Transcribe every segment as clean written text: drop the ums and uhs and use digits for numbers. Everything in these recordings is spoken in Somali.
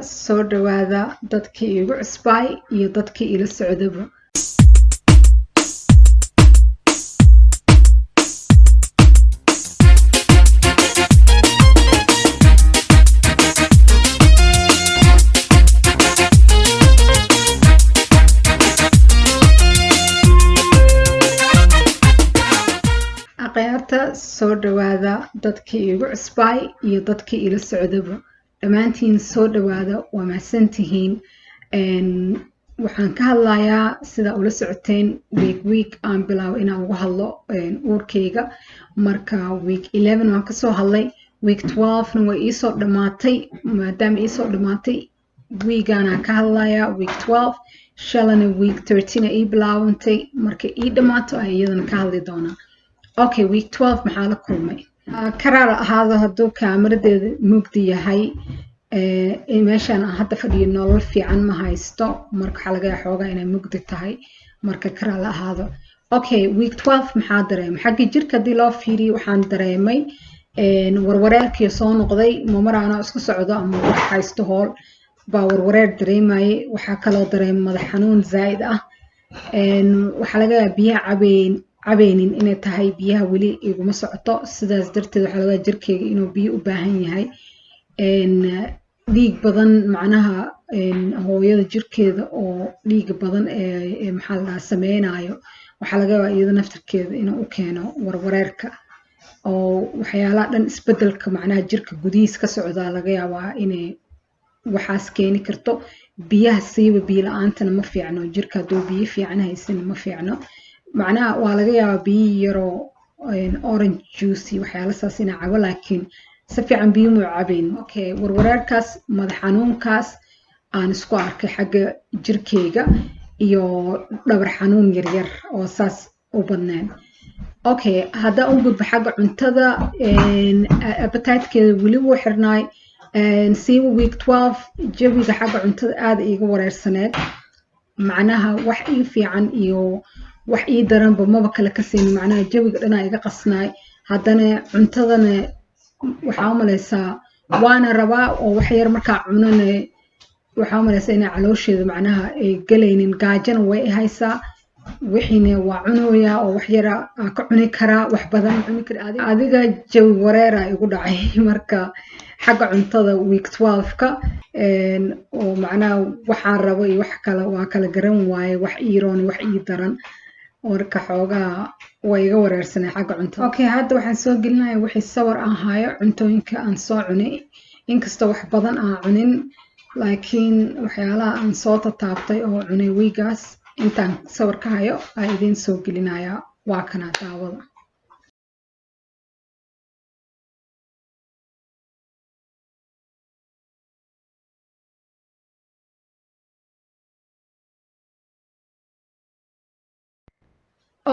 soo dhawaada dadkii igu cusbay iyo dadkii ila socdaba. Aqyaarta soo dhawaada dadkii igu cusbay iyo dadkii ila socdaba. Dhammaantiin soo dhawaada waa mahadsantihiin. Waxaan ka hadlayaa sida ula socoteen week aan bilaabo inaan uga hadlo uurkeeyga. Marka week 11 waan ka soo hadlay, week 12 na way ii soo dhamaatay. Maadaama ii soo dhamaatay weegaan ka hadlayaa week 12, shalana week 13 ii bilaabantay. Marka ii dhamaato ay iyadana ka hadli doonaa. Okay, week 12 maxaa la kulmay? Karaar ahaado hadduu kaamiradeeda mugdi yahay, meeshaan aan hadda fadhiyo nolol fiican ma haysto, marka waxaa laga yaabaa xoogaa inay mugdi tahay, marka karaar ahaado. Okay, week 12 maxaa dareemay? Xagga jirka haddii loo fiiriyo waxaan dareemay warwareerkii soo noqday, mar aanoo isku socdo ama wax haysto hool baa warwareer dareemayay. Waxaa kaloo dareemay madax xanuun zaa'id ah. Waxaa laga yaabaa biyaha cabeynin inay tahay biyaha weli iguma socoto, sidaas darteed waxaa laga jirkeyga inuu biyo u baahan yahay. Dhiig badan macnaha hooyada jirkeeda oo dhiig badan maxaa la sameynayo, waxaa laga yaabaa iyada naftirkeeda inuu u keeno warwareerka oo waxyaalaha dhan isbedelka macnaha jirka gudihiisa ka socda laga yaabaa inay waxaas keeni karto. Biyaha siiba biyo la'aantana ma fiicno, jirka hadduu biyo fiican haysan ma fiicno. macnaha waa laga yaabaa biyo yaroo orange juice waxyaala saas inaa cabo, laakiin si fiican biyo muu cabayn. Okay, warwareerkaas madax xanuunkaas aan isku arkay xagga jirkeyga iyo dhabar xanuun yaryar oo saas u badnaan. Okay, hadda u gudbo xagga cuntada, appetite-keeda weli wuu xirnaay. Siiba week 12 jawiga xagga cuntada aad iiga wareersaneed, macnaha wax ii fiican iyo wax ii daranba maba kale ka siin, macnaha jawiga dhanaa iga qasnaay. Haddana cuntadana waxaa u malaysaa waana rabaa oo wax yar markaa cunana waxaa u malaysaa inay caloosheeda macnaha ay galaynin, gaajana way i haysaa. wixiina waa cunooyaa oo wax yara ka cuni karaa, wax badan cuni kara. Adiga jawi wareera igu dhacay marka xagga cuntada week 12ka oo macnaha waxaan rabo iyo wax kale waa kala garan waaye, wax ii roon wax ii daran, marka xoogaa way iga wareersanay xagga cuntada. Okay, hadda waxaan soo gelinayaa wixii sawir aan hayo cuntooyinka aan soo cunay, inkastoo wax badan aan cunin, laakiin waxyaalaha aan soo taabtay oo cunay weegaas intaan sawir ka hayo aan idiin soo gelinayaa. Waa kana daawada.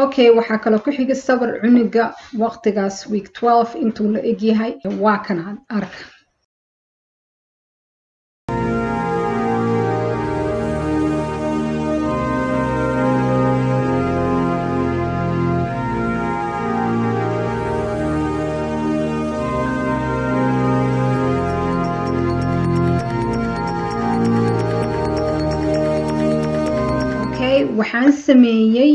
Okay, waxaa kaloo ku xiga sawir cuniga waqtigaas week 12 intuu la eg yahay. Waa kana arka. waxaan sameeyay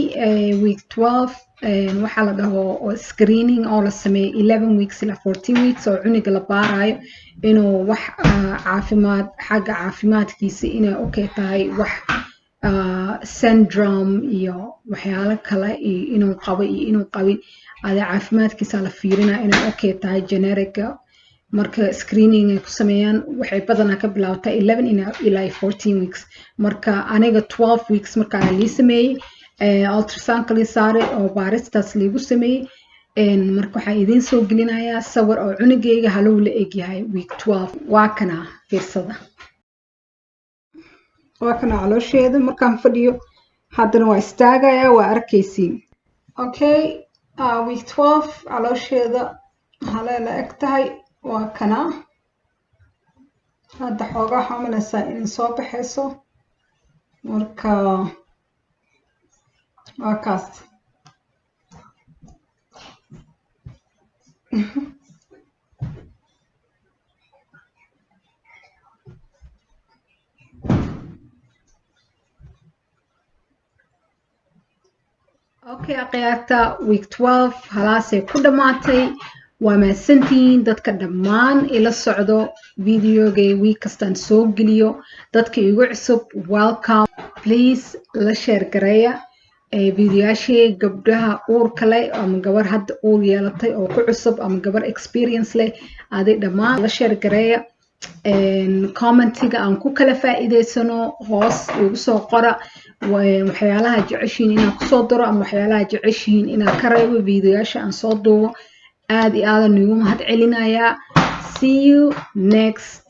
week 12 waxaa la dhaho screening oo la sameeyay 11 weeks ilaa 14 weeks oo cuniga la baarayo inuu wax caafimaad xagga caafimaadkiisa inay okay tahay, wax syndrome iyo waxyaalo kale inuu qabo iyo inuu qabin. caafimaadkiisa la fiirinaa inay okay tahay generica. marka screening ay ku sameeyaan waxay badanaa ka bilaabataa 11 ilaa 14 weeks. marka aniga 12 weeks markaa lii sameeyey ultrasound lii saaray oo baaristaas liigu sameeyey. marka waxaan idiin soo gelinayaa sawir oo cunugeyga halow la eg yahay week 12. waa kana fiirsada. waa kana caloosheeda markaan fadhiyo, haddana waa istaagayaa, waa arkaysiin. Okay, week 12 caloosheeda halee la eg tahay. waa kana hadda xoogaa waxaa umalaysaa inay soo baxayso, marka waa kaas. Okay, akhyaarta week 12 halaasay ku dhamaatay. Waa mahadsantihiin dadka dhammaan ila socdo videogay week kastaan soo geliyo. Dadka igu cusub welcome. Please la share gareeya videoyaashii gabdhaha uurka leh ama gabar hadda uur yeelatay oo ku cusub ama gabar experience leh aday dhammaan la share gareeya. Commentiga aan ku kala faa'iideysano hoos igu soo qora waxyaalaha jeceshiin inaan ku soo daro ama waxyaalaha jeceshiin inaan ka reebo videoyaasha aan soo duubo. aad iyo aad aan ugu mahad celinayaa. See you next